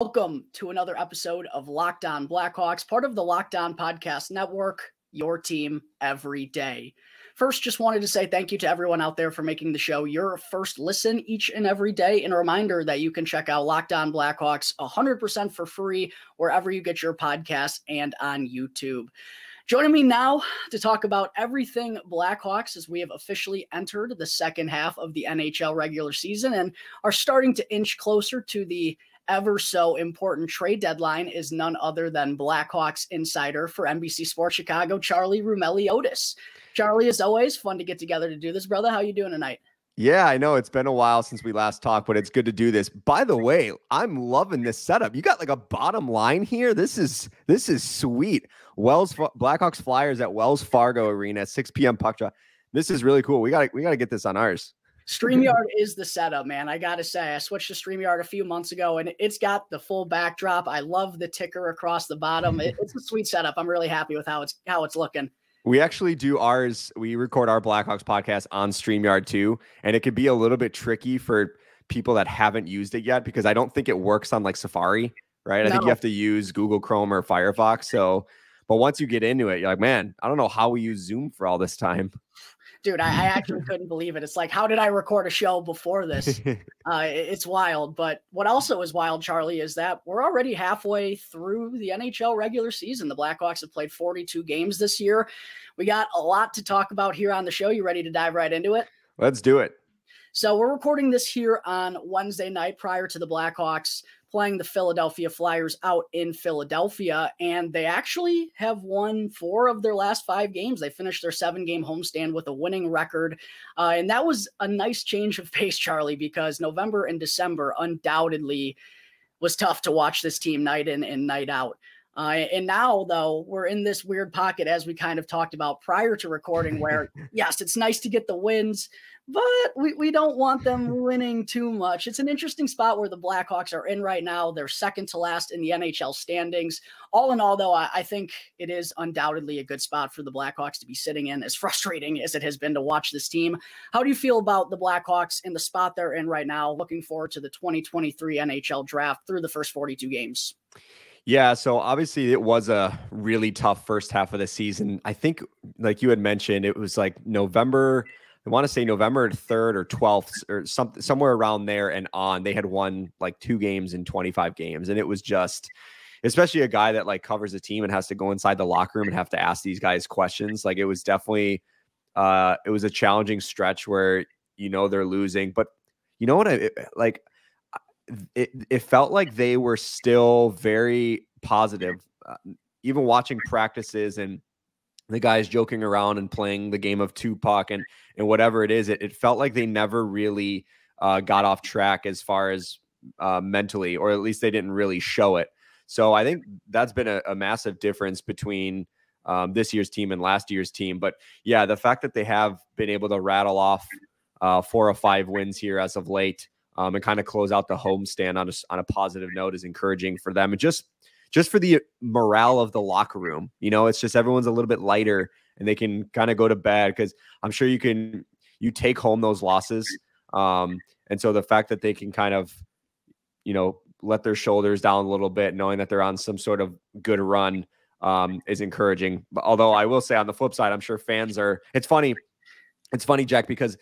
Welcome to another episode of Locked On Blackhawks, part of the Locked On Podcast Network, your team every day. First, just wanted to say thank you to everyone out there for making the show your first listen each and every day. And a reminder that you can check out Locked On Blackhawks 100% for free wherever you get your podcasts and on YouTube. Joining me now to talk about everything Blackhawks as we have officially entered the second half of the NHL regular season and are starting to inch closer to the ever so important trade deadline is none other than Blackhawks insider for NBC Sports Chicago, Charlie Roumeliotis. Charlie, as always, fun to get together to do this, brother. How you doing tonight? Yeah, I know it's been a while since we last talked, but it's good to do this. By the way, I'm loving this setup. You got like a bottom line here. This is sweet. Blackhawks Flyers at Wells Fargo Arena, 6 p.m. puck drop. This is really cool. We got to get this on ours. StreamYard is the setup, man. I got to say, I switched to StreamYard a few months ago, and it's got the full backdrop. I love the ticker across the bottom. It's a sweet setup. I'm really happy with how it's looking. We actually do ours. We record our Blackhawks podcast on StreamYard too, and it could be a little bit tricky for people that haven't used it yet because I don't think it works on like Safari, right? I think you have to use Google Chrome or Firefox. So, but once you get into it, you're like, man, I don't know how we use Zoom for all this time. Dude, I actually couldn't believe it. It's like, how did I record a show before this? It's wild. But what also is wild, Charlie, is that we're already halfway through the NHL regular season. The Blackhawks have played 42 games this year. We got a lot to talk about here on the show. You ready to dive right into it? Let's do it. So we're recording this here on Wednesday night prior to the Blackhawks playing the Philadelphia Flyers out in Philadelphia, and they actually have won 4 of their last 5 games. They finished their 7-game homestand with a winning record, and that was a nice change of pace, Charlie, because November and December undoubtedly was tough to watch this team night in and night out. And now, though, we're in this weird pocket, as we kind of talked about prior to recording, where, yes, it's nice to get the wins, but we don't want them winning too much. It's an interesting spot where the Blackhawks are in right now. They're second to last in the NHL standings. All in all, though, I think it is undoubtedly a good spot for the Blackhawks to be sitting in, as frustrating as it has been to watch this team. How do you feel about the Blackhawks in the spot they're in right now, looking forward to the 2023 NHL draft through the first 42 games? Yeah, so obviously it was a really tough first half of the season. I think, like you had mentioned, it was like November 3rd or 12th or somewhere around there and on. They had won like 2 games in 25 games. And it was just, especially a guy that like covers a team and has to go inside the locker room and have to ask these guys questions. Like it was definitely, it was a challenging stretch where, they're losing. But you know what? It felt like they were still very positive, even watching practices and the guys joking around and playing the game of 2 puck and whatever it is. It felt like they never really got off track as far as mentally, or at least they didn't really show it. So I think that's been a massive difference between this year's team and last year's team. But yeah, the fact that they have been able to rattle off 4 or 5 wins here as of late, and kind of close out the homestand on a positive note is encouraging for them. And just for the morale of the locker room, it's just everyone's a little bit lighter and they can kind of go to bed because I'm sure you take home those losses. And so the fact that they can kind of, let their shoulders down a little bit, knowing that they're on some sort of good run is encouraging. But although I will say on the flip side, I'm sure fans it's funny, Jack, because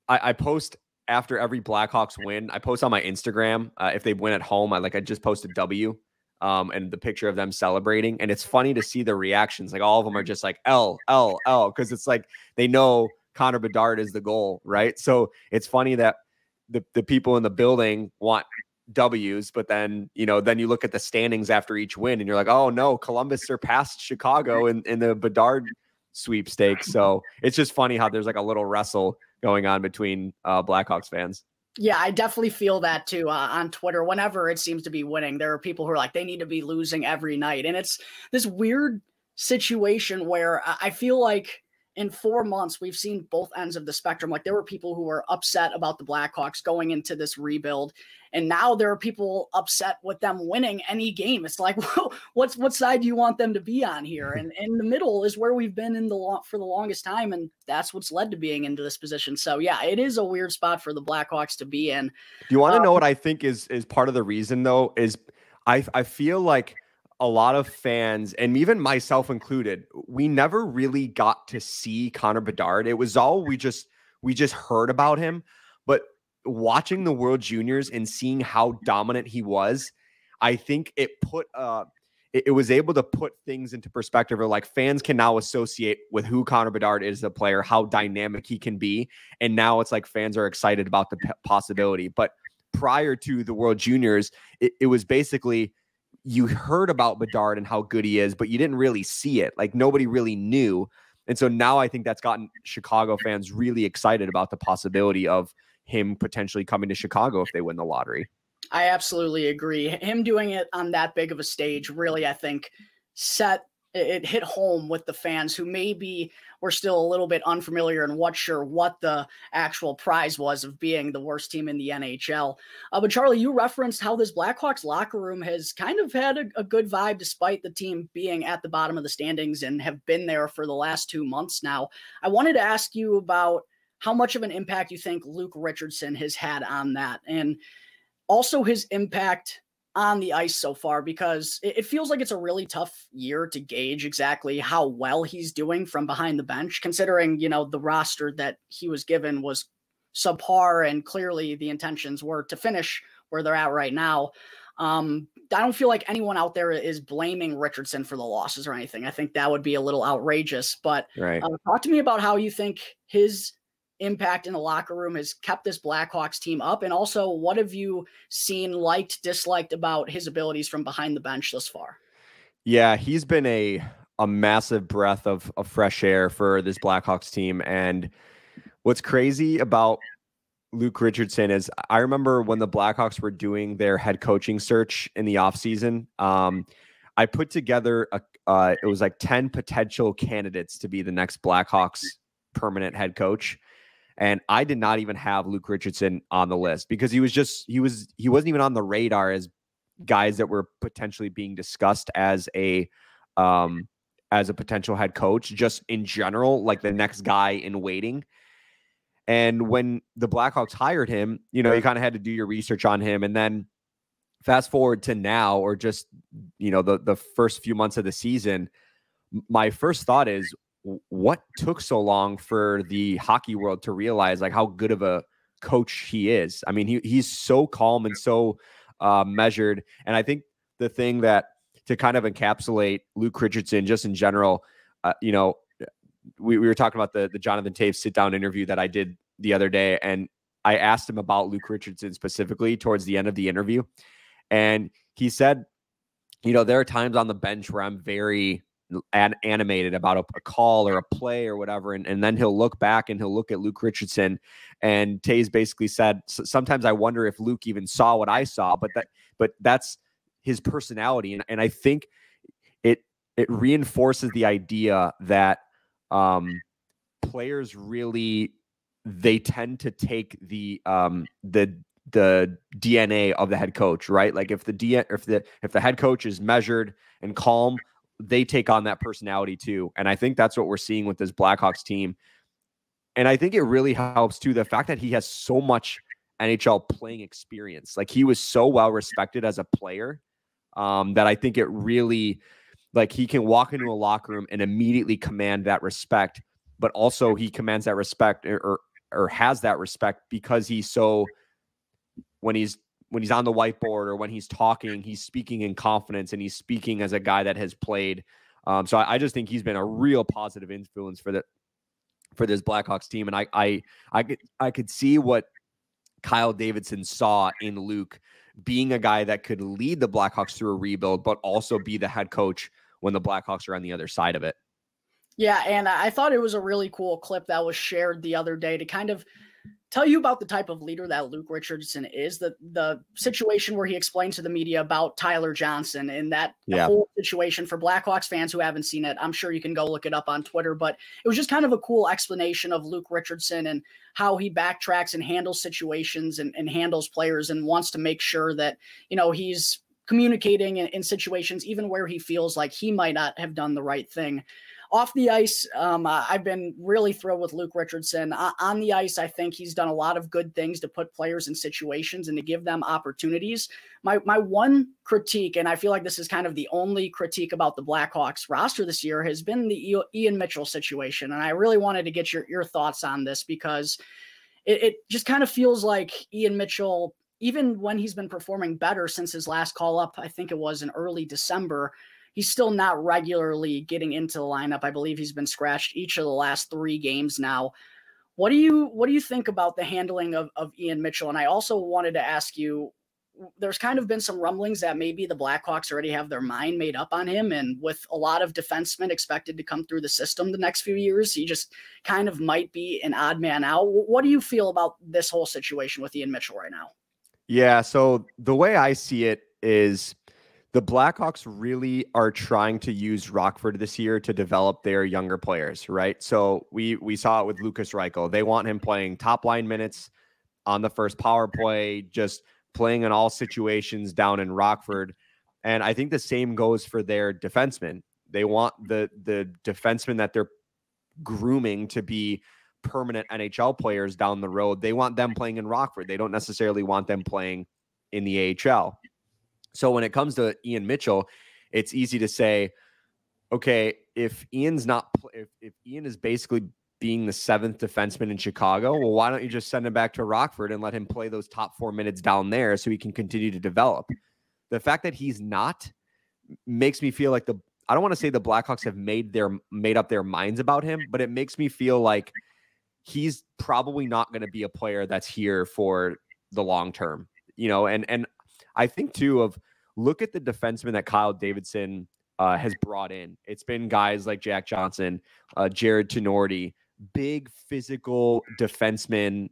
I post after every Blackhawks win, I post on my Instagram. If they win at home, I just posted W and the picture of them celebrating. And it's funny to see the reactions. Like all of them are just like L, because it's like they know Connor Bedard is the goal, right? So it's funny that the people in the building want W's, but then you look at the standings after each win and you're like, oh no, Columbus surpassed Chicago in the Bedard sweepstakes. So it's just funny how there's like a little wrestle going on between Blackhawks fans. Yeah, I definitely feel that too on Twitter. Whenever it seems to be winning, there are people who are like, they need to be losing every night. And it's this weird situation where I feel like in 4 months, we've seen both ends of the spectrum. Like there were people who were upset about the Blackhawks going into this rebuild. And now there are people upset with them winning any game. It's like, whoa, what side do you want them to be on here? And in the middle is where we've been for the longest time. And that's what's led to being into this position. So yeah, it is a weird spot for the Blackhawks to be in. Do you want to know what I think is part of the reason though, is I feel like a lot of fans, and even myself included, we never really got to see Connor Bedard. It was all we just heard about him. But watching the World Juniors and seeing how dominant he was, I think it was able to put things into perspective, or like fans can now associate with who Connor Bedard is as a player, how dynamic he can be. And now it's like fans are excited about the possibility. But prior to the World Juniors, it was basically, you heard about Bedard and how good he is, but you didn't really see it. Like nobody really knew. And so now I think that's gotten Chicago fans really excited about the possibility of him potentially coming to Chicago if they win the lottery. I absolutely agree. Him doing it on that big of a stage really, I think, it hit home with the fans who maybe were still a little bit unfamiliar and what the actual prize was of being the worst team in the NHL. But Charlie, you referenced how this Blackhawks locker room has kind of had a good vibe despite the team being at the bottom of the standings and have been there for the last 2 months now. I wanted to ask you about how much of an impact you think Luke Richardson has had on that, and also his impact on the ice so far, because it feels like it's a really tough year to gauge exactly how well he's doing from behind the bench, considering, the roster that he was given was subpar and clearly the intentions were to finish where they're at right now. I don't feel like anyone out there is blaming Richardson for the losses or anything. I think that would be a little outrageous, but right. Talk to me about how you think his impact in the locker room has kept this Blackhawks team up, and also what have you seen, liked, disliked about his abilities from behind the bench thus far? Yeah, he's been a massive breath of fresh air for this Blackhawks team. And what's crazy about Luke Richardson is, I remember when the Blackhawks were doing their head coaching search in the offseason, I put together it was like 10 potential candidates to be the next Blackhawks permanent head coach. And I did not even have Luke Richardson on the list because he wasn't even on the radar as guys that were potentially being discussed as a potential head coach, just in general, like the next guy in waiting. And when the Blackhawks hired him, you kind of had to do your research on him. And then fast forward to now, or just, the first few months of the season, my first thought is, what took so long for the hockey world to realize like how good of a coach he is? I mean, he's so calm and so measured. And I think the thing that, to kind of encapsulate Luke Richardson just in general, we were talking about the Jonathan Toews sit down interview that I did the other day. And I asked him about Luke Richardson specifically towards the end of the interview. And he said, there are times on the bench where I'm very animated about a call or a play or whatever. And then he'll look back and he'll look at Luke Richardson, and Toews basically said, sometimes I wonder if Luke even saw what I saw, but that's his personality. And I think it reinforces the idea that players really, they tend to take the DNA of the head coach, right? Like if the head coach is measured and calm, they take on that personality too. And I think that's what we're seeing with this Blackhawks team. And I think it really helps too, the fact that he has so much NHL playing experience. Like he was so well respected as a player that I think it really, like, he can walk into a locker room and immediately command that respect, but also he commands that respect or has that respect because he's so, when he's on the whiteboard or when he's talking, he's speaking in confidence and he's speaking as a guy that has played. So I just think he's been a real positive influence for this Blackhawks team. And I could see what Kyle Davidson saw in Luke, being a guy that could lead the Blackhawks through a rebuild, but also be the head coach when the Blackhawks are on the other side of it. Yeah, and I thought it was a really cool clip that was shared the other day to kind of tell you about the type of leader that Luke Richardson is. The situation where he explained to the media about Tyler Johnson and that whole situation. For Blackhawks fans who haven't seen it, I'm sure you can go look it up on Twitter, but it was just kind of a cool explanation of Luke Richardson and how he backtracks and handles situations and handles players and wants to make sure that, he's communicating in situations even where he feels like he might not have done the right thing. Off the ice, I've been really thrilled with Luke Richardson. On the ice, I think he's done a lot of good things to put players in situations and to give them opportunities. My one critique, and I feel like this is kind of the only critique about the Blackhawks roster this year, has been the Ian Mitchell situation. And I really wanted to get your thoughts on this, because it just kind of feels like Ian Mitchell, even when he's been performing better since his last call up, I think it was in early December, he's still not regularly getting into the lineup. I believe he's been scratched each of the last 3 games now. What do you think about the handling of Ian Mitchell? And I also wanted to ask you, there's kind of been some rumblings that maybe the Blackhawks already have their mind made up on him. And with a lot of defensemen expected to come through the system the next few years, he just kind of might be an odd man out. What do you feel about this whole situation with Ian Mitchell right now? Yeah, so the way I see it is the Blackhawks really are trying to use Rockford this year to develop their younger players, right? So we saw it with Lukas Reichel. They want him playing top line minutes on the first power play, just playing in all situations down in Rockford. And I think the same goes for their defensemen. They want the defensemen that they're grooming to be permanent NHL players down the road. They want them playing in Rockford. They don't necessarily want them playing in the AHL. So when it comes to Ian Mitchell, it's easy to say, okay, if Ian's not, if Ian is basically being the 7th defenseman in Chicago, well, why don't you just send him back to Rockford and let him play those top 4 minutes down there so he can continue to develop? The fact that he's not makes me feel like I don't want to say the Blackhawks have made up their minds about him, but it makes me feel like he's probably not going to be a player that's here for the long term, and I think too look at the defenseman that Kyle Davidson has brought in. It's been guys like Jack Johnson, Jared Tenorti, big physical defensemen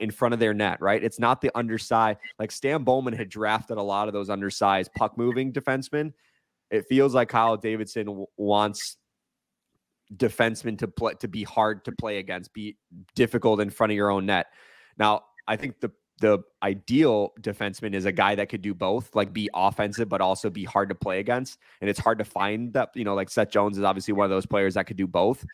in front of their net, right? It's not the undersized, like Stan Bowman had drafted a lot of those undersized puck moving defensemen. It feels like Kyle Davidson wants defensemen to be hard to play against, be difficult in front of your own net. Now, I think the ideal defenseman is a guy that could do both, like be offensive, but also be hard to play against. And it's hard to find that, like Seth Jones is obviously one of those players that could do both.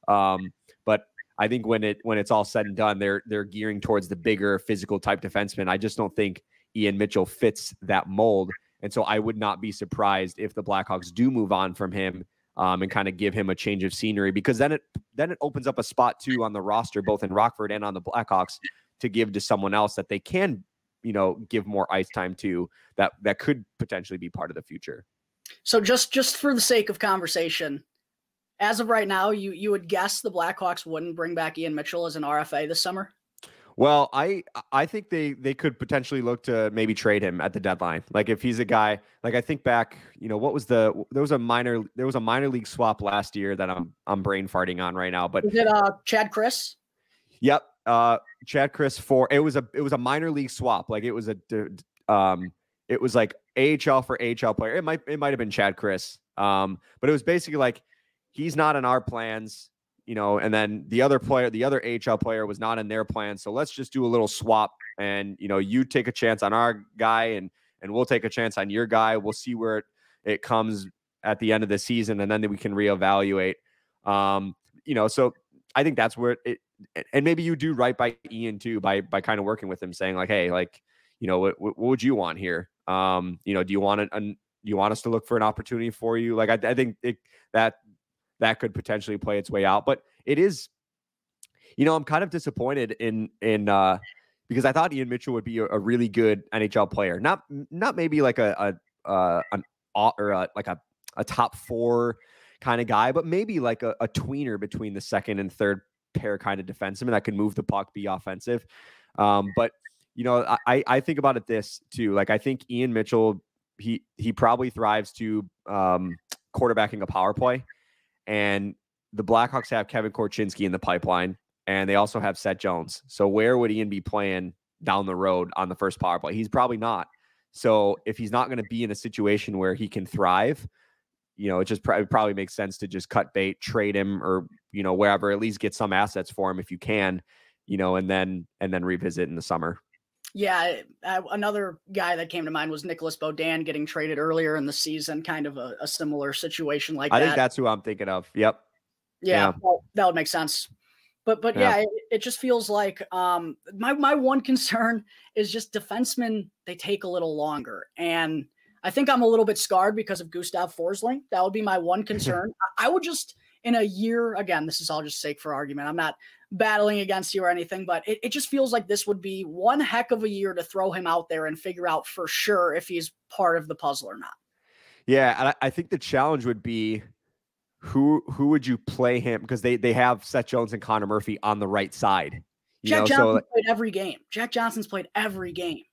But I think when it's all said and done, they're gearing towards the bigger physical type defenseman. I just don't think Ian Mitchell fits that mold. And so I would not be surprised if the Blackhawks do move on from him and kind of give him a change of scenery, because then it opens up a spot too on the roster, both in Rockford and on the Blackhawks, to give to someone else that they can, give more ice time to, that could potentially be part of the future. So just for the sake of conversation, as of right now, you would guess the Blackhawks wouldn't bring back Ian Mitchell as an RFA this summer? Well, I think they could potentially look to maybe trade him at the deadline. Like if he's a guy, like I think back, what was there was a minor league swap last year that I'm brain farting on right now. But is it Chad Chris? Yep. Chad Chris it was a minor league swap. Like it was like AHL for AHL player. It might have been Chad Chris. But it was basically like, he's not in our plans, and then the other AHL player was not in their plans. So let's just do a little swap, and, you take a chance on our guy and we'll take a chance on your guy. We'll see where it comes at the end of the season, and then we can reevaluate. So I think that's where and maybe you do right by Ian too, by kind of working with him, saying like, hey, like, what would you want here? Do you want us to look for an opportunity for you? Like, I think that could potentially play its way out, but it is, I'm kind of disappointed in because I thought Ian Mitchell would be a really good NHL player. Not maybe like a top 4 kind of guy, but maybe like a tweener between the second and third pair kind of defenseman that can move the puck, be offensive. But I think about it this too. Like I think Ian Mitchell, he probably thrives to quarterbacking a power play, and the Blackhawks have Kevin Korchinski in the pipeline, and they also have Seth Jones. So where would Ian be playing down the road on the first power play? He's probably not. So if he's not going to be in a situation where he can thrive, it just probably makes sense to just cut bait, trade him, or, wherever, at least get some assets for him if you can, and then revisit in the summer. Yeah. Another guy that came to mind was Nicholas Beaudin getting traded earlier in the season, kind of a similar situation like that. I think that's who I'm thinking of. Yep. Yeah. Well, that would make sense. But yeah, it just feels like my one concern is just defensemen, they take a little longer. And I think I'm a little bit scarred because of Gustav Forsling. That would be my one concern. I would just, in a year, again, this is all just sake for argument. I'm not battling against you or anything, but it just feels like this would be one heck of a year to throw him out there and figure out for sure if he's part of the puzzle or not. Yeah, and I think the challenge would be who would you play him, because they have Seth Jones and Connor Murphy on the right side. Jack Johnson played every game. Jack Johnson's played every game.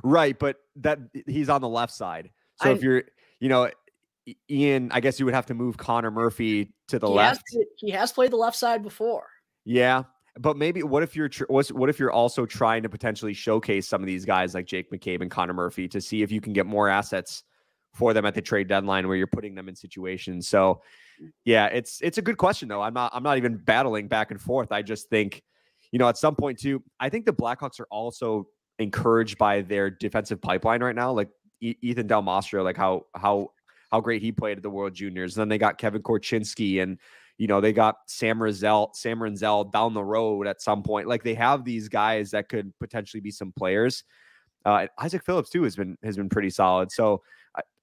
Right, but that he's on the left side. So if you're, Ian, I guess you would have to move Connor Murphy to the left. He has played the left side before. Yeah, but maybe what if you're also trying to potentially showcase some of these guys like Jake McCabe and Connor Murphy to see if you can get more assets for them at the trade deadline where you're putting them in situations. So yeah, it's a good question though. I'm not even battling back and forth. I just think, at some point too, I think the Blackhawks are also encouraged by their defensive pipeline right now. Like Ethan Del Mastro, like how great he played at the World Juniors. And then they got Kevin Korchinski and, they got Sam Renzel down the road at some point. Like they have these guys that could potentially be some players. Isaac Phillips too has been pretty solid. So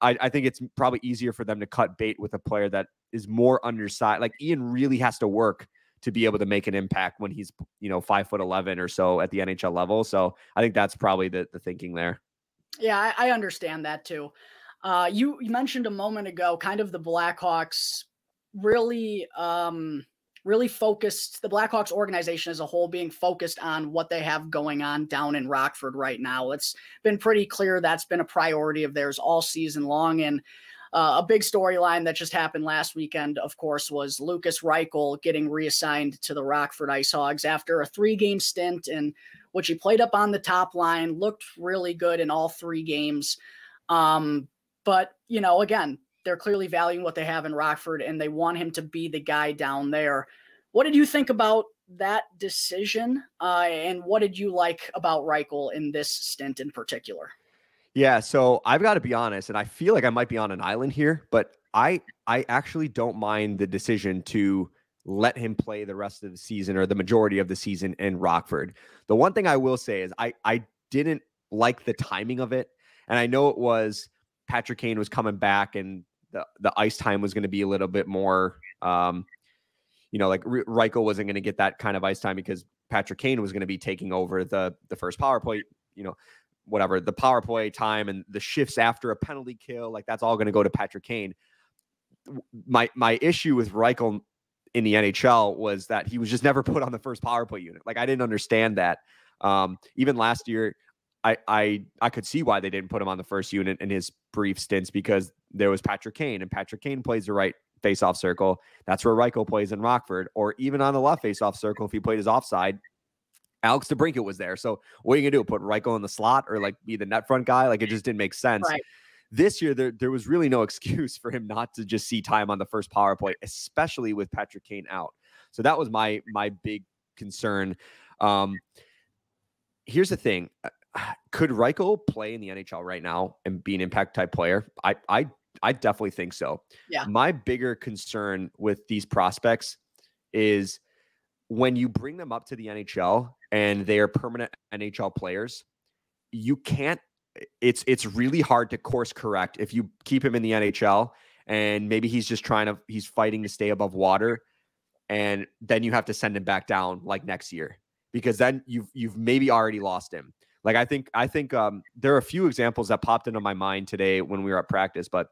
I think it's probably easier for them to cut bait with a player that is more undersized. Like Ian really has to work to be able to make an impact when he's, 5'11" or so at the NHL level. So I think that's probably the thinking there. Yeah, I understand that too. You mentioned a moment ago, kind of the Blackhawks really focused, the Blackhawks organization as a whole being focused on what they have going on down in Rockford right now. It's been pretty clear that's been a priority of theirs all season long. And a big storyline that just happened last weekend, of course, was Lukas Reichel getting reassigned to the Rockford IceHogs after a 3-game stint in which he played up on the top line, looked really good in all 3 games. But, again, they're clearly valuing what they have in Rockford and they want him to be the guy down there. What did you think about that decision? And what did you like about Reichel in this stint in particular? Yeah, so I've got to be honest, and I feel like I might be on an island here, but I actually don't mind the decision to let him play the rest of the season or the majority of the season in Rockford. The one thing I will say is I didn't like the timing of it. And I know it was Patrick Kane was coming back and the ice time was going to be a little bit more, like Reichel wasn't going to get that kind of ice time because Patrick Kane was going to be taking over the first power play, whatever, the power play time and the shifts after a penalty kill, like that's all going to go to Patrick Kane. My issue with Reichel in the NHL was that he was just never put on the first power play unit. Like I didn't understand that. Even last year, I could see why they didn't put him on the first unit in his brief stints because there was Patrick Kane and Patrick Kane plays the right faceoff circle. That's where Reichel plays in Rockford, or even on the left faceoff circle. If he played his offside, Alex DeBrincat was there. So what are you going to do? Put Reichel in the slot or like be the net front guy? Like it just didn't make sense. Right. This year, there was really no excuse for him not to just see time on the first power play, especially with Patrick Kane out. So that was my big concern. Here's the thing. Could Reichel play in the NHL right now and be an impact type player? I definitely think so. Yeah. My bigger concern with these prospects is when you bring them up to the NHL and they are permanent NHL players, you can't, it's really hard to course correct if you keep him in the NHL and maybe he's fighting to stay above water and then you have to send him back down like next year because then you've maybe already lost him. Like I think there are a few examples that popped into my mind today when we were at practice, but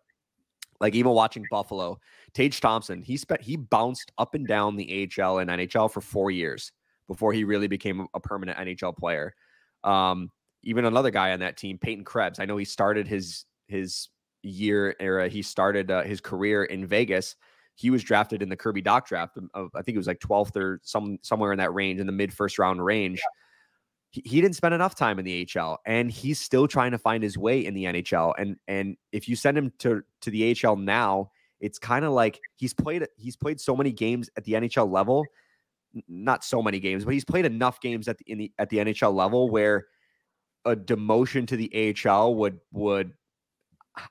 like even watching Buffalo, Tage Thompson, he bounced up and down the AHL and NHL for 4 years before he really became a permanent NHL player. Even another guy on that team, Peyton Krebs. I know he started his year era. He started his career in Vegas. He was drafted in the Kirby Doc draft. I think it was like 12th or somewhere in that range, in the mid first round range. Yeah. He didn't spend enough time in the AHL, and he's still trying to find his way in the NHL. And if you send him to the AHL now, it's kind of like he's played so many games at the NHL level. Not so many games, but he's played enough games at the NHL level where a demotion to the AHL would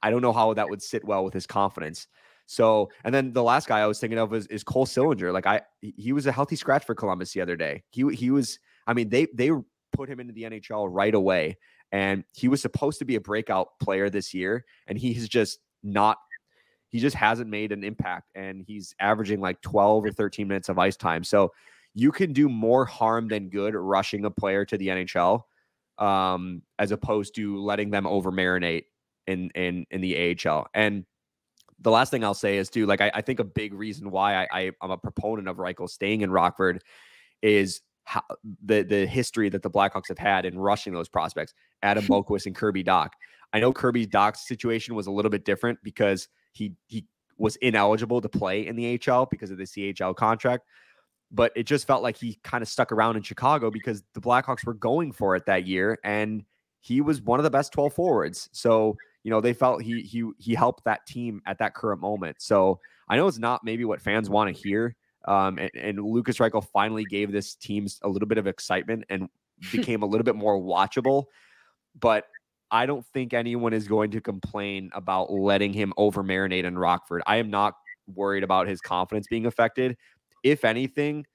I don't know how that would sit well with his confidence. So, and then the last guy I was thinking of is Cole Sillinger. Like he was a healthy scratch for Columbus the other day. He was, I mean, they put him into the NHL right away, and he was supposed to be a breakout player this year, and he just hasn't made an impact, and he's averaging like 12 or 13 minutes of ice time. So you can do more harm than good rushing a player to the NHL, as opposed to letting them over marinate in the AHL. And the last thing I'll say is too, like, I think a big reason why I'm a proponent of Reichel staying in Rockford is how the history that the Blackhawks have had in rushing those prospects, Adam Boquist and Kirby Dach. I know Kirby Dach's situation was a little bit different because he was ineligible to play in the AHL because of the CHL contract, but it just felt like he kind of stuck around in Chicago because the Blackhawks were going for it that year, and he was one of the best 12 forwards. So, you know, they felt he helped that team at that current moment. So I know it's not maybe what fans want to hear. And Lukas Reichel finally gave this team a little bit of excitement and became a little bit more watchable. But I don't think anyone is going to complain about letting him over marinate in Rockford. I am not worried about his confidence being affected. If anything,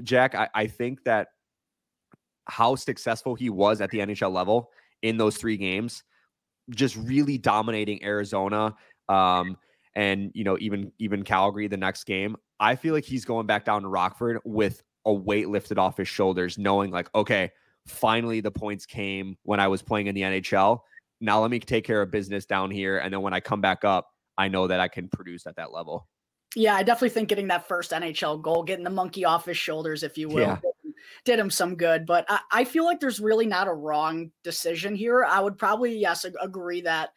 Jack, I think that how successful he was at the NHL level in those 3 games, just really dominating Arizona, and, you know, even Calgary the next game, I feel like he's going back down to Rockford with a weight lifted off his shoulders, knowing like, okay, finally the points came when I was playing in the NHL. Now let me take care of business down here. And then when I come back up, I know that I can produce at that level. Yeah, I definitely think getting that first NHL goal, getting the monkey off his shoulders, if you will, did him some good. But I feel like there's really not a wrong decision here. I would probably, yes, agree that,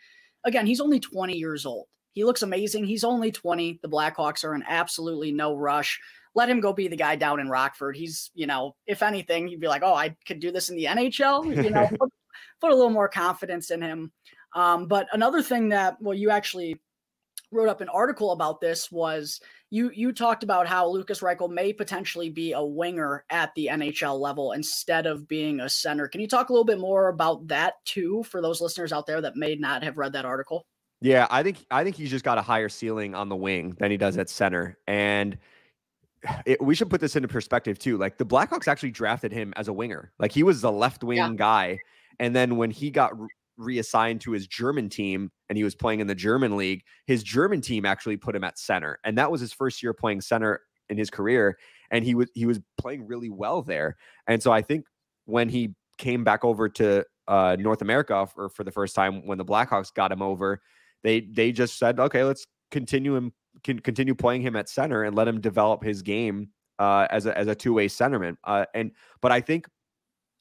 again, he's only 20 years old. He looks amazing. He's only 20. The Blackhawks are in absolutely no rush. Let him go be the guy down in Rockford. He's, you know, if anything, you'd be like, oh, I could do this in the NHL, you know, put a little more confidence in him. But another thing that, well, you actually wrote up an article about this was you talked about how Lukas Reichel may potentially be a winger at the NHL level instead of being a center. Can you talk a little bit more about that too, for those listeners out there that may not have read that article? Yeah, I think he's just got a higher ceiling on the wing than he does at center. And we should put this into perspective too. Like, the Blackhawks actually drafted him as a winger. Like, he was the left wing guy. And then when he got reassigned to his German team and he was playing in the German league, his German team actually put him at center. And that was his first year playing center in his career. And he was playing really well there. And so I think when he came back over to North America for the first time, when the Blackhawks got him over, they just said, okay, let's continue playing him at center and let him develop his game as a two-way centerman. But I think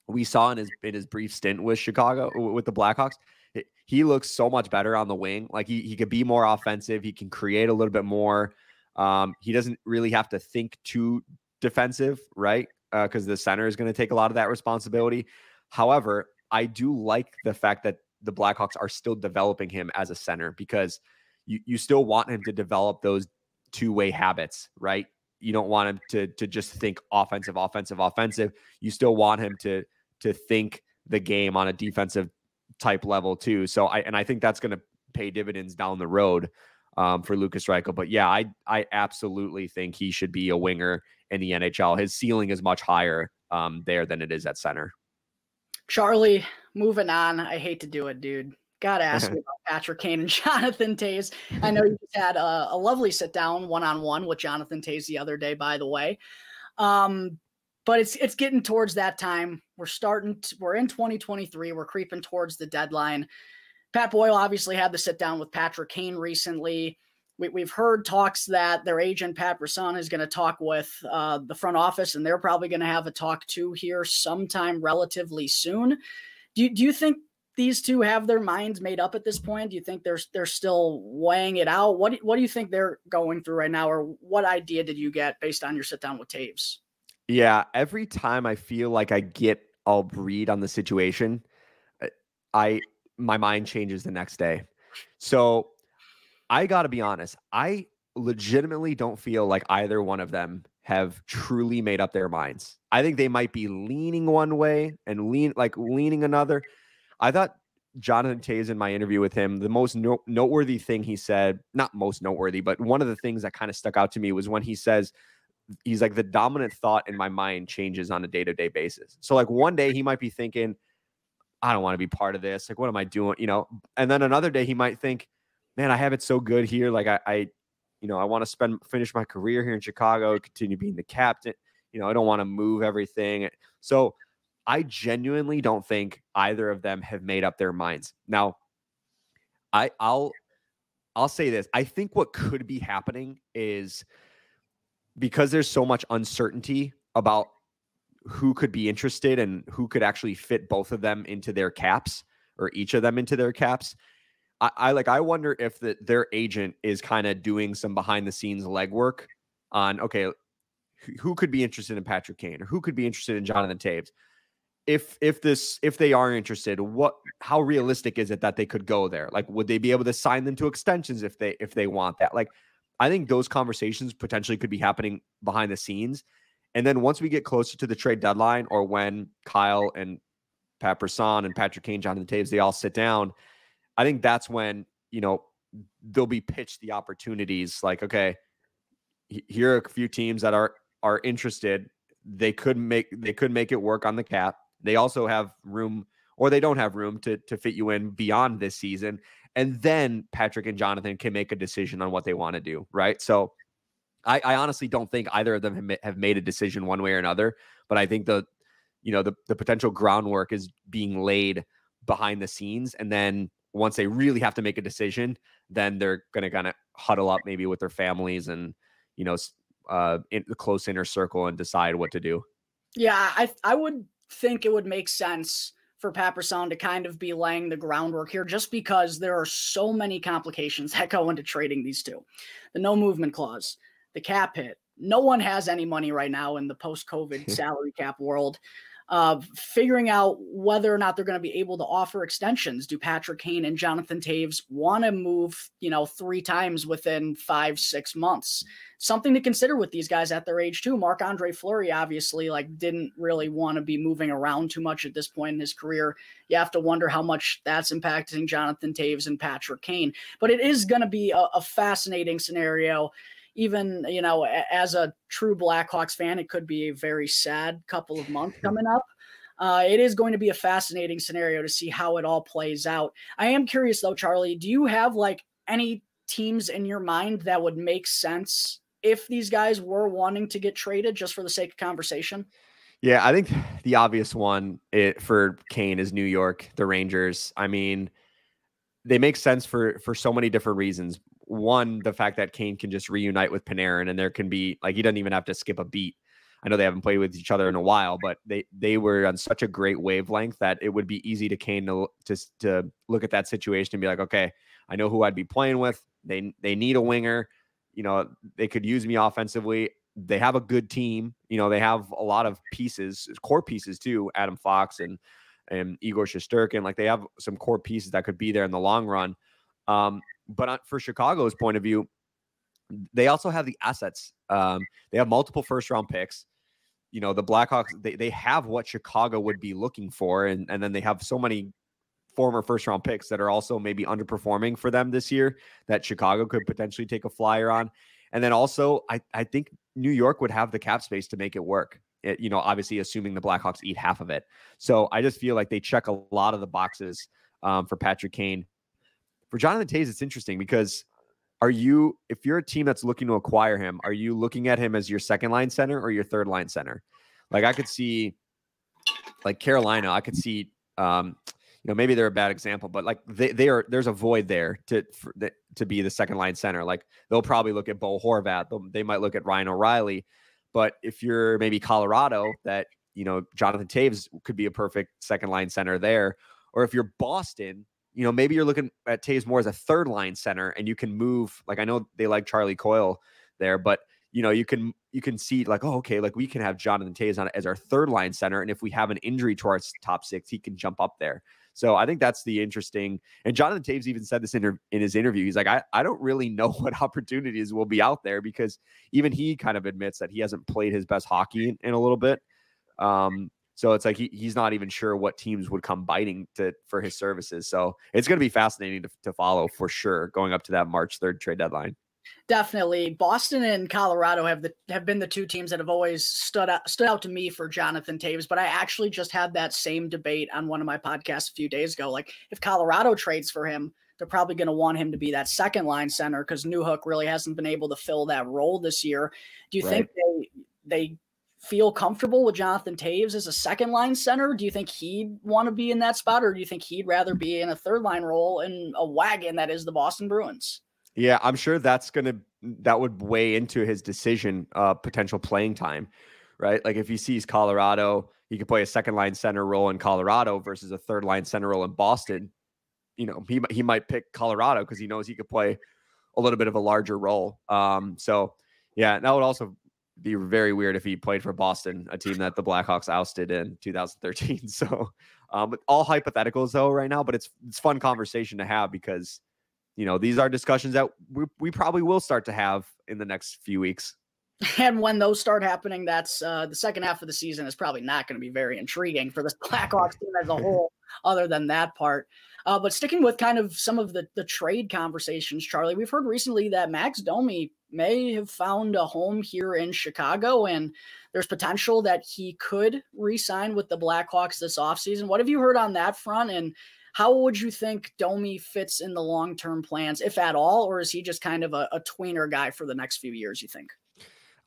we saw in his brief stint with Chicago, with the Blackhawks, he looks so much better on the wing. Like, he could be more offensive. He can create a little bit more. He doesn't really have to think too defensive, right? Because the center is going to take a lot of that responsibility. However, I do like the fact that the Blackhawks are still developing him as a center, because you still want him to develop those two-way habits, right? You don't want him to just think offensive. You still want him to think the game on a defensive type level too. So I think that's going to pay dividends down the road for Lukas Reichel. But yeah, I absolutely think he should be a winger in the NHL. His ceiling is much higher there than it is at center. Charlie, moving on. I hate to do it, dude. Gotta ask you about Patrick Kane and Jonathan Toews. I know you just had a lovely sit down one-on-one with Jonathan Toews the other day, by the way. But it's getting towards that time. We're in 2023. We're creeping towards the deadline. Pat Boyle obviously had the sit down with Patrick Kane recently. We've heard talks that their agent, Pat Brisson, is going to talk with the front office, and they're probably going to have a talk too here sometime relatively soon. Do you think these two have their minds made up at this point? Do you think they're still weighing it out? What do you think they're going through right now, or what idea did you get based on your sit down with Toews? Yeah, every time I feel like I get a read on the situation, my mind changes the next day. So I got to be honest, I legitimately don't feel like either one of them have truly made up their minds. I think they might be leaning one way and leaning another. I thought Jonathan Toews in my interview with him, the most noteworthy thing he said, not most noteworthy, but one of the things that kind of stuck out to me was when he says, he's like, the dominant thought in my mind changes on a day-to-day basis. So like one day he might be thinking, I don't want to be part of this. Like, what am I doing? You know? And then another day he might think, man, I have it so good here. Like I want to finish my career here in Chicago, continue being the captain. You know, I don't want to move everything. So I genuinely don't think either of them have made up their minds. Now, I'll say this. I think what could be happening is, because there's so much uncertainty about who could be interested and who could actually fit both of them into their caps, or each of them into their caps. I wonder if their agent is kind of doing some behind the scenes legwork on, okay, who could be interested in Patrick Kane, or who could be interested in Jonathan Toews? If they are interested, how realistic is it that they could go there? Like, would they be able to sign them to extensions if they want that? Like, I think those conversations potentially could be happening behind the scenes. And then once we get closer to the trade deadline, or when Kyle and Pat Brisson and Patrick Kane, Jonathan Toews, they all sit down, I think that's when, you know, they'll be pitched the opportunities. Like, okay, here are a few teams that are interested. They could make it work on the cap. They also have room, or they don't have room to fit you in beyond this season. And then Patrick and Jonathan can make a decision on what they want to do. Right. So I honestly don't think either of them have made a decision one way or another, but I think the potential groundwork is being laid behind the scenes. And then once they really have to make a decision, then they're going to kind of huddle up maybe with their families and, you know, in the close inner circle and decide what to do. Yeah, I would think it would make sense for Pat Brisson to kind of be laying the groundwork here, just because there are so many complications that go into trading these two. The no movement clause, the cap hit. No one has any money right now in the post-COVID salary cap world. Figuring out whether or not they're going to be able to offer extensions. Do Patrick Kane and Jonathan Toews want to move, 3 times within 5-6 months? Something to consider with these guys at their age too. Marc-Andre Fleury obviously didn't really want to be moving around too much at this point in his career. You have to wonder how much that's impacting Jonathan Toews and Patrick Kane. But it is going to be a fascinating scenario. Even, as a true Blackhawks fan, it could be a very sad couple of months coming up. It is going to be a fascinating scenario to see how it all plays out. I am curious though, Charlie, do you have any teams in your mind that would make sense if these guys were wanting to get traded, just for the sake of conversation? Yeah, I think the obvious one for Kane is New York, the Rangers. I mean, they make sense for so many different reasons. One, the fact that Kane can just reunite with Panarin, and there can be he doesn't even have to skip a beat. I know they haven't played with each other in a while, but they were on such a great wavelength that it would be easy to Kane to look at that situation and be like, okay, I know who I'd be playing with. They need a winger. They could use me offensively. They have a good team. They have a lot of pieces, core pieces too. Adam Fox and Igor Shesterkin. They have some core pieces that could be there in the long run. But for Chicago's point of view, they also have the assets. They have multiple first-round picks. The Blackhawks, they have what Chicago would be looking for, and then they have so many former first-round picks that are also maybe underperforming for them this year that Chicago could potentially take a flyer on. And then also, I think New York would have the cap space to make it work. Obviously assuming the Blackhawks eat half of it. So I just feel like they check a lot of the boxes for Patrick Kane. For Jonathan Toews, it's interesting because if you're a team that's looking to acquire him, are you looking at him as your second line center or your third line center? I could see Carolina, I could see, maybe they're a bad example, but there's a void there to be the second line center. They'll probably look at Bo Horvat. They might look at Ryan O'Reilly. But if you're maybe Colorado, that, Jonathan Toews could be a perfect second line center there. Or if you're Boston, maybe you're looking at Toews more as a third line center, and you can move. I know they like Charlie Coyle there, but you can see we can have Jonathan Toews as our third line center. And if we have an injury to our top six, he can jump up there. So I think that's the interesting. And Jonathan Toews even said this in his interview. He's like, I don't really know what opportunities will be out there, because even he kind of admits that he hasn't played his best hockey in a little bit. So it's like he's not even sure what teams would come biting for his services. So it's going to be fascinating to follow for sure going up to that March 3rd trade deadline. Definitely. Boston and Colorado have been the two teams that have always stood out to me for Jonathan Toews, but I actually just had that same debate on one of my podcasts a few days ago. Like, if Colorado trades for him, they're probably going to want him to be that second line center because Newhook really hasn't been able to fill that role this year. Do you think they feel comfortable with Jonathan Toews as a second line center? Do you think he'd want to be in that spot, or do you think he'd rather be in a third line role in a wagon that is the Boston Bruins? Yeah, I'm sure that would weigh into his decision, potential playing time, right? Like if he sees Colorado, he could play a second line center role in Colorado versus a third line center role in Boston. You know, he might pick Colorado because he knows he could play a little bit of a larger role. So yeah, that would also be very weird if he played for Boston, a team that the Blackhawks ousted in 2013. So all hypotheticals though right now, but it's fun conversation to have because, you know, these are discussions that we probably will start to have in the next few weeks. And when those start happening, that's the second half of the season is probably not going to be very intriguing for the Blackhawks team as a whole, other than that part. But sticking with kind of some of the trade conversations, Charlie, we've heard recently that Max Domi may have found a home here in Chicago, and there's potential that he could re-sign with the Blackhawks this offseason. What have you heard on that front, and how would you think Domi fits in the long-term plans, if at all, or is he just kind of a tweener guy for the next few years, you think?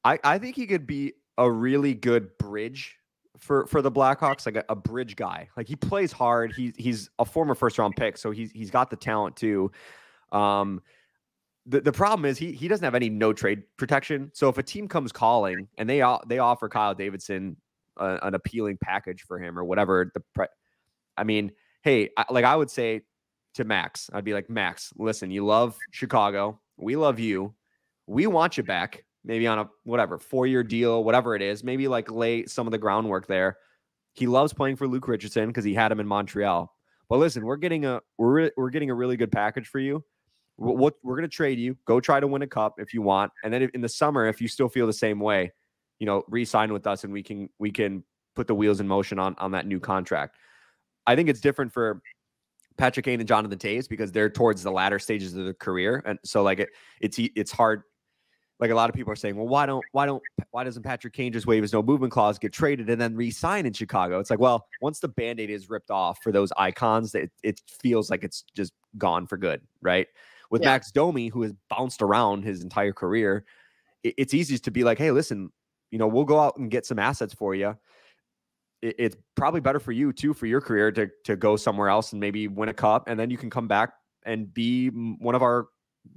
I think he could be a really good bridge for the Blackhawks, like a bridge guy. Like he plays hard. He's a former first-round pick, so he's got the talent too. The problem is he doesn't have any no trade protection. So if a team comes calling and they offer Kyle Davidson an appealing package for him or whatever, I mean, hey, I would say to Max, I'd be like, Max, listen, you love Chicago. We love you. We want you back. Maybe on a 4-year deal, whatever it is, maybe like lay some of the groundwork there. He loves playing for Luke Richardson because he had him in Montreal. But listen, we're getting a really good package for you. We're going to trade you. Go try to win a cup if you want. And then in the summer, if you still feel the same way, you know, re-sign with us and we can put the wheels in motion on that new contract. I think it's different for Patrick Kane and Jonathan Toews because they're towards the latter stages of their career. And so like it's hard. Like a lot of people are saying, well, why doesn't Patrick Kane just waive his no movement clause, get traded, and then re-sign in Chicago? It's like, well, once the Band-Aid is ripped off for those icons, it feels like it's just gone for good, right? With Max Domi, who has bounced around his entire career, it's easy to be like, hey, listen, you know, we'll go out and get some assets for you. It's probably better for you too, for your career to go somewhere else and maybe win a cup, and then you can come back and be one of our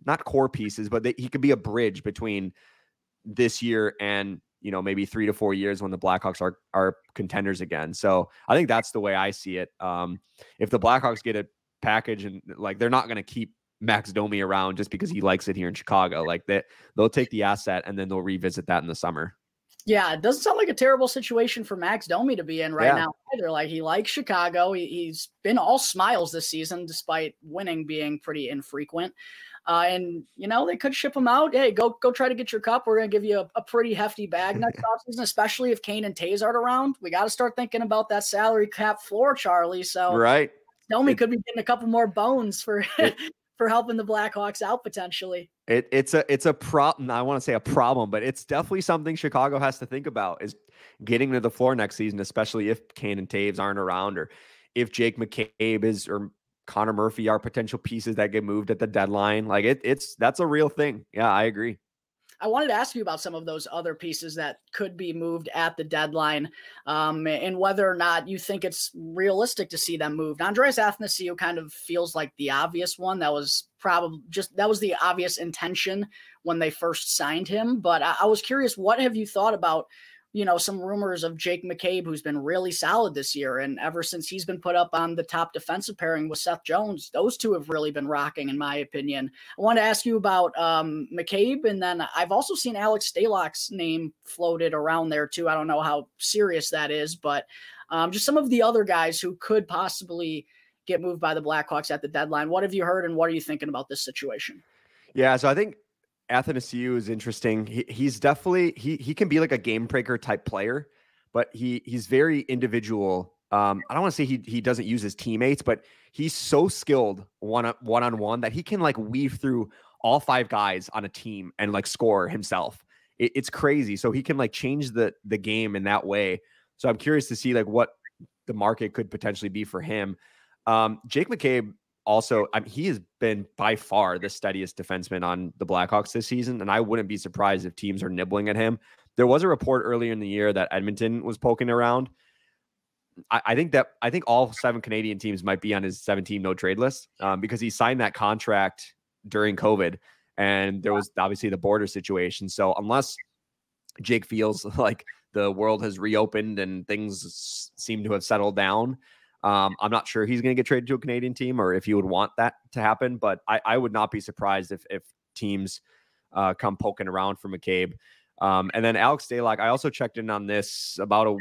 not core pieces, but he could be a bridge between this year and, you know, maybe 3 to 4 years when the Blackhawks are contenders again. So I think that's the way I see it. If the Blackhawks get a package and like, they're not going to keep Max Domi around just because he likes it here in Chicago. Like they'll take the asset and then they'll revisit that in the summer. Yeah, it doesn't sound like a terrible situation for Max Domi to be in right now either. Like he likes Chicago. He's been all smiles this season, despite winning being pretty infrequent. And, you know, they could ship him out. Hey, go try to get your cup. We're going to give you a pretty hefty bag next offseason, especially if Kane and Toews aren't around. We got to start thinking about that salary cap floor, Charlie. So right. Domi could be getting a couple more bones for for helping the Blackhawks out potentially. It's a problem. I want to say a problem, but it's definitely something Chicago has to think about is getting to the floor next season, especially if Kane and Toews aren't around or if Jake McCabe is or Connor Murphy are potential pieces that get moved at the deadline. Like that's a real thing. Yeah, I agree. I wanted to ask you about some of those other pieces that could be moved at the deadline, and whether or not you think it's realistic to see them moved. Andreas Athanasiou kind of feels like the obvious one. That was the obvious intention when they first signed him. But I was curious, what have you thought about, you know, some rumors of Jake McCabe, who's been really solid this year. And ever since he's been put up on the top defensive pairing with Seth Jones, those two have really been rocking, in my opinion. I want to ask you about McCabe. And then I've also seen Alex Stalock's name floated around there too. I don't know how serious that is, but just some of the other guys who could possibly get moved by the Blackhawks at the deadline. What have you heard and what are you thinking about this situation? Yeah, so I think Athanasiou is interesting. He's definitely he can be like a game breaker type player, but he's very individual. I don't want to say he doesn't use his teammates, but he's so skilled one-on-one that he can like weave through all 5 guys on a team and like score himself. It's crazy. So he can like change the game in that way. So I'm curious to see like what the market could potentially be for him. Jake McCabe also, he has been by far the steadiest defenseman on the Blackhawks this season, and I wouldn't be surprised if teams are nibbling at him. There was a report earlier in the year that Edmonton was poking around. I think all 7 Canadian teams might be on his 7-team no trade list because he signed that contract during COVID, and there was obviously the border situation. So unless Jake feels like the world has reopened and things seem to have settled down, I'm not sure he's going to get traded to a Canadian team or if he would want that to happen. But I would not be surprised if teams come poking around for McCabe. And then Alex Stalock, I also checked in on this about a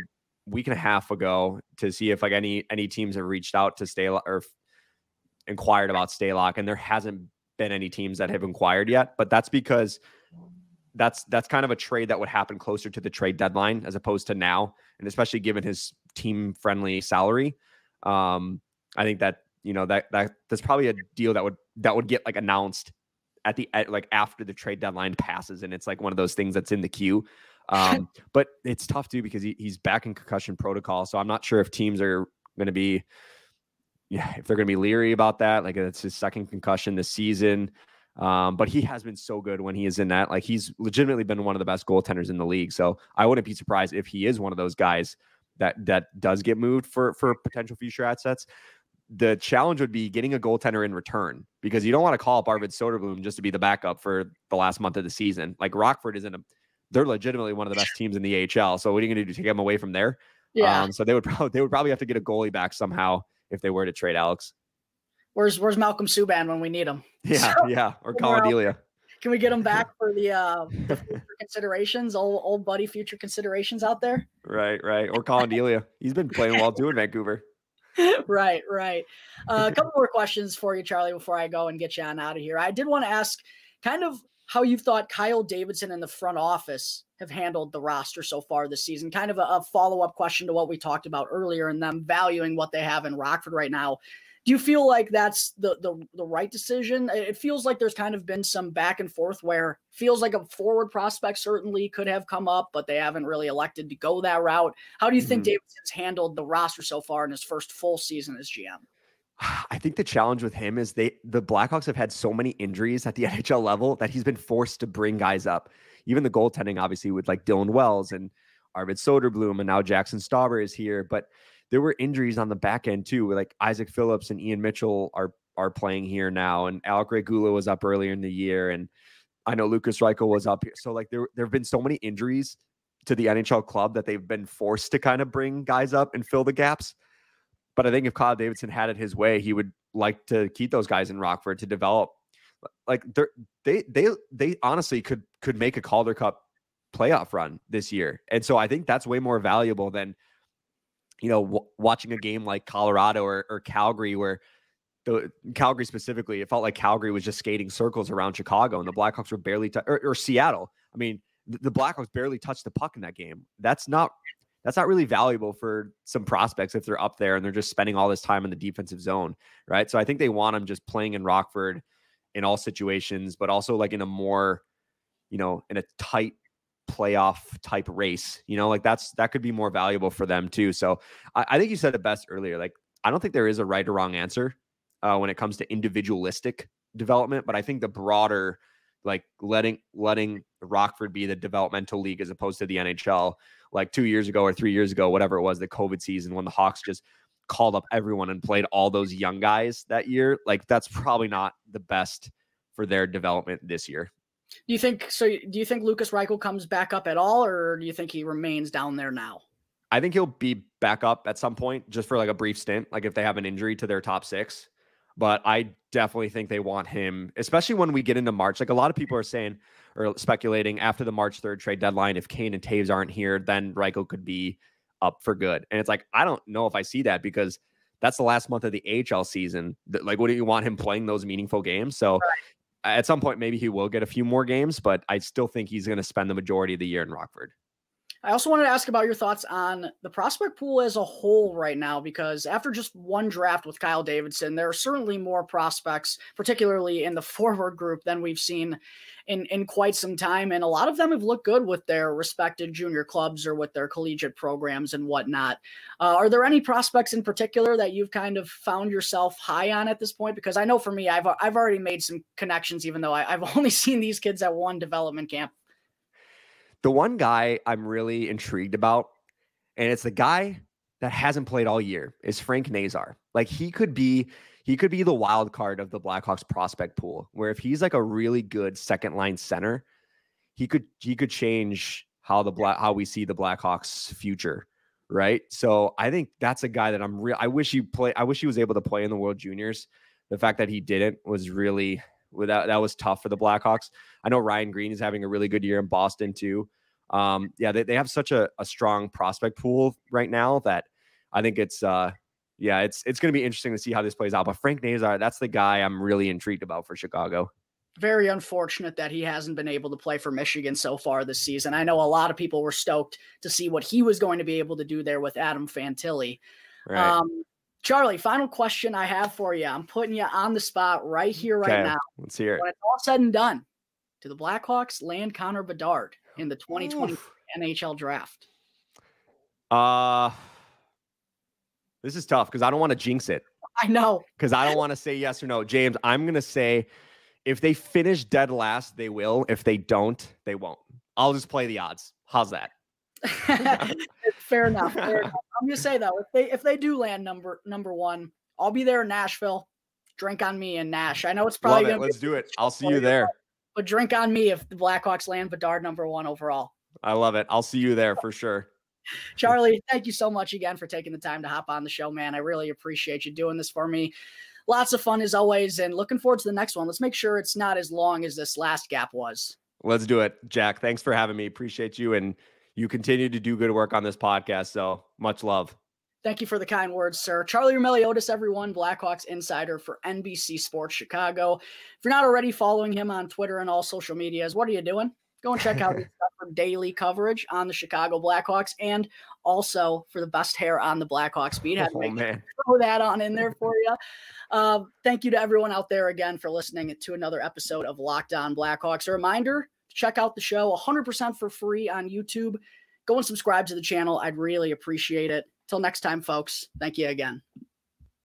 week and a half ago to see if like any teams have reached out to Stalock or inquired about Stalock, and there hasn't been any teams that have inquired yet. But that's because that's kind of a trade that would happen closer to the trade deadline as opposed to now, and especially given his team friendly salary. I think that that's probably a deal that would get like announced like after the trade deadline passes, and it's like one of those things that's in the queue. But it's tough too because he's back in concussion protocol, so I'm not sure if teams are going to be, if they're going to be leery about that. Like it's his 2nd concussion this season, but he has been so good when he is in that. Like he's legitimately been one of the best goaltenders in the league, so I wouldn't be surprised if he is one of those guys that does get moved for potential future assets. The challenge would be getting a goaltender in return, because you don't want to call up Arvid Soderblom just to be the backup for the last month of the season. Like Rockford they're legitimately one of the best teams in the AHL. So what are you going to do, take them away from there? Yeah. So they would probably have to get a goalie back somehow if they were to trade Alex. Where's Malcolm Subban when we need him? Yeah. Or Colin Delia. Can we get him back for the future considerations, old buddy future considerations out there? Right. Or Colin Delia. He's been playing well too in Vancouver. Right. A couple more questions for you, Charlie, before I go and get you on out of here. I did want to ask kind of how you thought Kyle Davidson and the front office have handled the roster so far this season. Kind of a follow-up question to what we talked about earlier and them valuing what they have in Rockford right now. Do you feel like that's the right decision? It feels like there's kind of been some back and forth where it feels like a forward prospect certainly could have come up, but they haven't really elected to go that route. How do you think Davidson's handled the roster so far in his first full season as GM? I think the challenge with him is the Blackhawks have had so many injuries at the NHL level that he's been forced to bring guys up. Even the goaltending, obviously, with like Dylan Wells and Arvid Soderblom, and now Jackson Stauber is here. But there were injuries on the back end too. Like Isaac Phillips and Ian Mitchell are playing here now, and Alec Regula was up earlier in the year, and I know Lukas Reichel was up here. So like there have been so many injuries to the NHL club that they've been forced to kind of bring guys up and fill the gaps. But I think if Kyle Davidson had it his way, he would like to keep those guys in Rockford to develop. Like they honestly could make a Calder Cup playoff run this year. And so I think that's way more valuable than, watching a game like Colorado or Calgary, where Calgary specifically, it felt like Calgary was just skating circles around Chicago and the Blackhawks were barely, or Seattle. I mean, the Blackhawks barely touched the puck in that game. That's not really valuable for some prospects if they're up there and they're just spending all this time in the defensive zone, right? So I think they want them just playing in Rockford in all situations, but also like in a more, in a tight playoff type race, like that could be more valuable for them too. So I think you said it best earlier. Like, I don't think there is a right or wrong answer when it comes to individualistic development, but I think the broader, like letting Rockford be the developmental league as opposed to the NHL, like 2 years ago or 3 years ago, whatever it was, the COVID season when the Hawks just called up everyone and played all those young guys that year. Like that's probably not the best for their development this year. Do you think Lukas Reichel comes back up at all, or do you think he remains down there now? I think he'll be back up at some point just for like a brief stint, like if they have an injury to their top 6. But I definitely think they want him, especially when we get into March. Like a lot of people are saying or speculating after the March 3rd trade deadline, if Kane and Toews aren't here, then Reichel could be up for good. And it's like, I don't know if I see that, because that's the last month of the AHL season. Like, what do you want him playing those meaningful games? So at some point, maybe he will get a few more games, but I still think he's going to spend the majority of the year in Rockford. I also wanted to ask about your thoughts on the prospect pool as a whole right now, because after just one draft with Kyle Davidson, there are certainly more prospects, particularly in the forward group, than we've seen in quite some time. And a lot of them have looked good with their respected junior clubs or with their collegiate programs and whatnot. Are there any prospects in particular that you've kind of found yourself high on at this point? Because I know for me, I've already made some connections, even though I've only seen these kids at one development camp. The one guy I'm really intrigued about, and it's the guy that hasn't played all year, is Frank Nazar. Like he could be the wild card of the Blackhawks prospect pool, where if he's like a really good second line center, he could change how we see the Blackhawks future. Right. So I think that's a guy that I wish he was able to play in the World Juniors. The fact that he didn't was really, that was tough for the Blackhawks. I know Ryan Green is having a really good year in Boston too. They have such a strong prospect pool right now that I think it's going to be interesting to see how this plays out. But Frank Nazar, that's the guy I'm really intrigued about for Chicago. Very unfortunate that he hasn't been able to play for Michigan so far this season. I know a lot of people were stoked to see what he was going to be able to do there with Adam Fantilli. Right. Charlie, final question I have for you. I'm putting you on the spot right here, right now. Let's hear it. When it's all said and done, do the Blackhawks land Connor Bedard in the 2020 NHL draft? This is tough because I don't want to jinx it. I know. Because I don't want to say yes or no. James, I'm going to say if they finish dead last, they will. If they don't, they won't. I'll just play the odds. How's that? Fair enough. Fair enough. I'm gonna say though, if they do land number one, I'll be there in Nashville. Drink on me in Nash. I know it's probably gonna Let's do it. I'll see you there. But drink on me if the Blackhawks land Bedard number one overall. I love it. I'll see you there for sure. Charlie, thank you so much again for taking the time to hop on the show, man. I really appreciate you doing this for me. Lots of fun as always, and looking forward to the next one. Let's make sure it's not as long as this last gap was. Let's do it, Jack. Thanks for having me. Appreciate you, and you continue to do good work on this podcast, so much love. Thank you for the kind words, sir. Charlie Roumeliotis, everyone, Blackhawks insider for NBC Sports Chicago. If you're not already following him on Twitter and all social medias, what are you doing? Go and check out his stuff for daily coverage on the Chicago Blackhawks and also for the best hair on the Blackhawks beat. Had to throw that on in there for you. Thank you to everyone out there again for listening to another episode of Locked On Blackhawks. A reminder, check out the show 100% for free on YouTube. Go and subscribe to the channel. I'd really appreciate it. Till next time, folks. Thank you again.